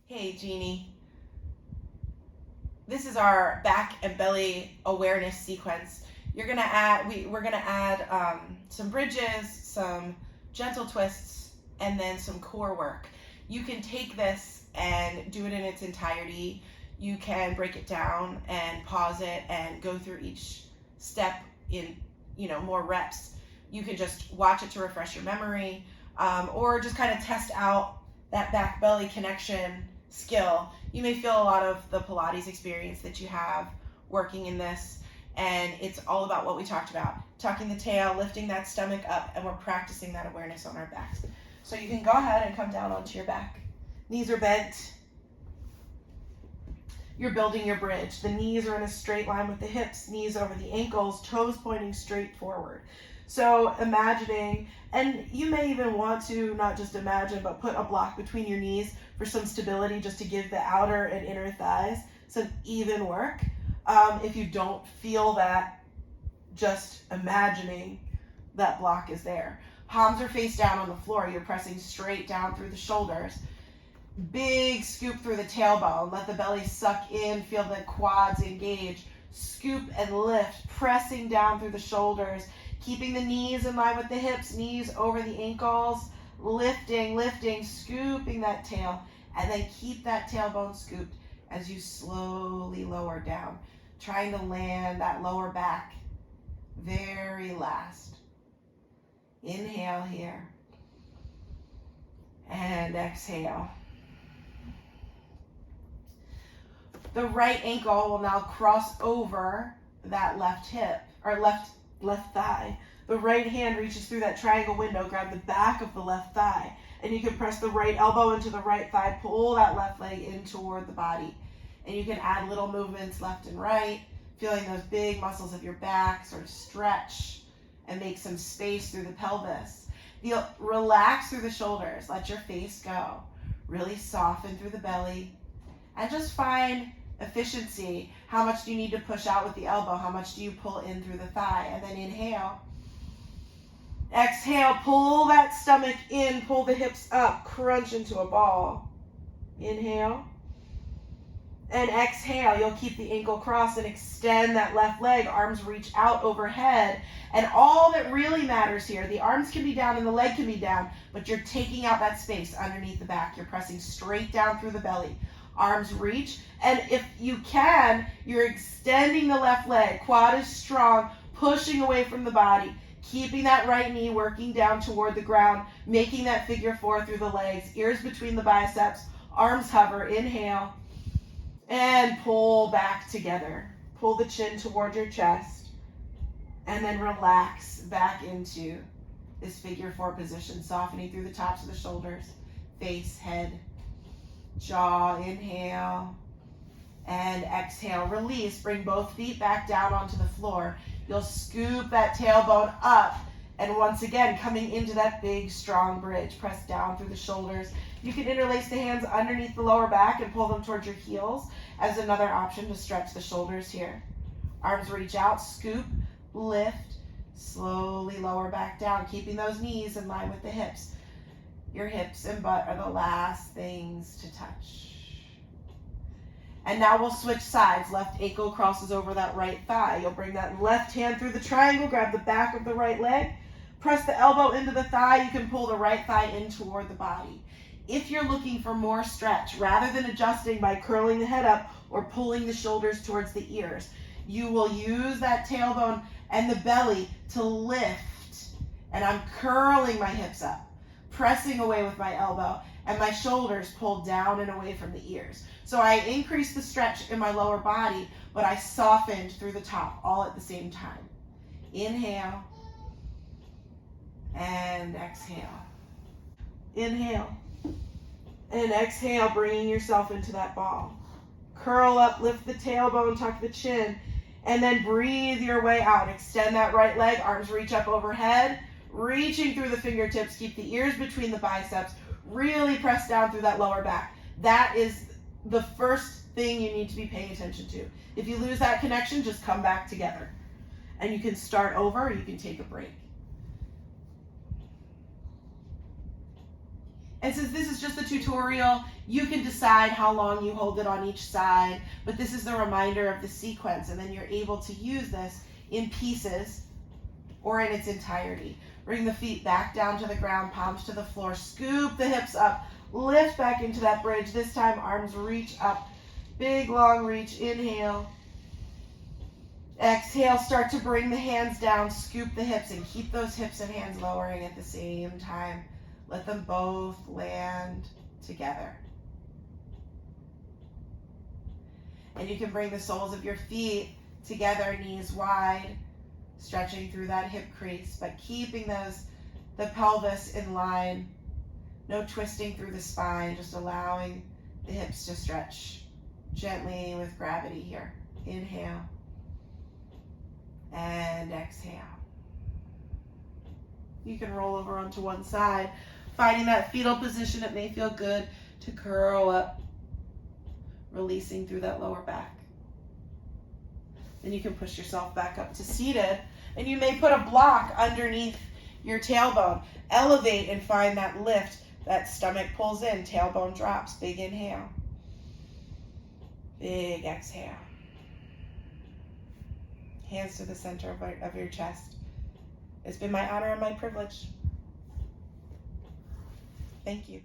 Hey Jeannie, this is our back and belly awareness sequence. We're gonna add some bridges, some gentle twists, and then some core work. You can take this and do it in its entirety. You can break it down and pause it and go through each step in more reps. You can just watch it to refresh your memory, or just kind of test out that back belly connection skill. You may feel a lot of the Pilates experience that you have working in this, and it's all about what we talked about, tucking the tail, lifting that stomach up, and we're practicing that awareness on our backs. So you can go ahead and come down onto your back. Knees are bent. You're building your bridge. The knees are in a straight line with the hips, knees over the ankles, toes pointing straight forward. So imagining, and you may even want to not just imagine, but put a block between your knees for some stability, just to give the outer and inner thighs some even work. If you don't feel that, just imagining that block is there. Palms are face down on the floor. You're pressing straight down through the shoulders. Big scoop through the tailbone. Let the belly suck in. Feel the quads engage. Scoop and lift, pressing down through the shoulders. Keeping the knees in line with the hips, knees over the ankles, lifting, scooping that tail, and then keep that tailbone scooped as you slowly lower down, trying to land that lower back very last. Inhale here, and exhale. The right ankle will now cross over that left hip, or left thigh. The right hand reaches through that triangle window, grab the back of the left thigh, and you can press the right elbow into the right thigh, pull that left leg in toward the body. And you can add little movements left and right, feeling those big muscles of your back sort of stretch and make some space through the pelvis. Feel relax through the shoulders, let your face go. Really soften through the belly, and just find efficiency. How much do you need to push out with the elbow? How much do you pull in through the thigh? And then inhale. Exhale, pull that stomach in, pull the hips up, crunch into a ball. Inhale. And exhale, you'll keep the ankle crossed and extend that left leg. Arms reach out overhead. And all that really matters here, the arms can be down and the leg can be down, but you're taking out that space underneath the back. You're pressing straight down through the belly. Arms reach, and if you can, you're extending the left leg. Quad is strong, pushing away from the body, keeping that right knee working down toward the ground, making that figure four through the legs, ears between the biceps, arms hover. Inhale, and pull back together. Pull the chin toward your chest, and then relax back into this figure four position, softening through the tops of the shoulders, face, head, jaw. Inhale and exhale. Release. Bring both feet back down onto the floor. You'll scoop that tailbone up, and once again coming into that big strong bridge. Press down through the shoulders. You can interlace the hands underneath the lower back and pull them towards your heels as another option to stretch the shoulders here. Arms reach out, scoop, lift, slowly lower back down, keeping those knees in line with the hips. Your hips and butt are the last things to touch. And now we'll switch sides. Left ankle crosses over that right thigh. You'll bring that left hand through the triangle, grab the back of the right leg, press the elbow into the thigh. You can pull the right thigh in toward the body. If you're looking for more stretch, rather than adjusting by curling the head up or pulling the shoulders towards the ears, you will use that tailbone and the belly to lift. And I'm curling my hips up, pressing away with my elbow, and my shoulders pulled down and away from the ears. So I increased the stretch in my lower body, but I softened through the top all at the same time. Inhale and exhale. Inhale and exhale, bringing yourself into that ball. Curl up, lift the tailbone, tuck the chin, and then breathe your way out. Extend that right leg, arms reach up overhead, reaching through the fingertips. Keep the ears between the biceps. Really press down through that lower back. That is the first thing you need to be paying attention to. If you lose that connection, just come back together. And you can start over, or you can take a break. And since this is just a tutorial, you can decide how long you hold it on each side, but this is the reminder of the sequence, and then you're able to use this in pieces or in its entirety. Bring the feet back down to the ground, palms to the floor, scoop the hips up, lift back into that bridge. This time arms reach up, big long reach, inhale. Exhale, start to bring the hands down, scoop the hips, and keep those hips and hands lowering at the same time. Let them both land together. And you can bring the soles of your feet together, knees wide, stretching through that hip crease, but keeping the pelvis in line. No twisting through the spine, just allowing the hips to stretch gently with gravity here. Inhale and exhale. You can roll over onto one side, finding that fetal position. It may feel good to curl up, releasing through that lower back. Then you can push yourself back up to seated, and you may put a block underneath your tailbone. Elevate and find that lift. That stomach pulls in, tailbone drops. Big inhale. Big exhale. Hands to the center of your chest. It's been my honor and my privilege. Thank you.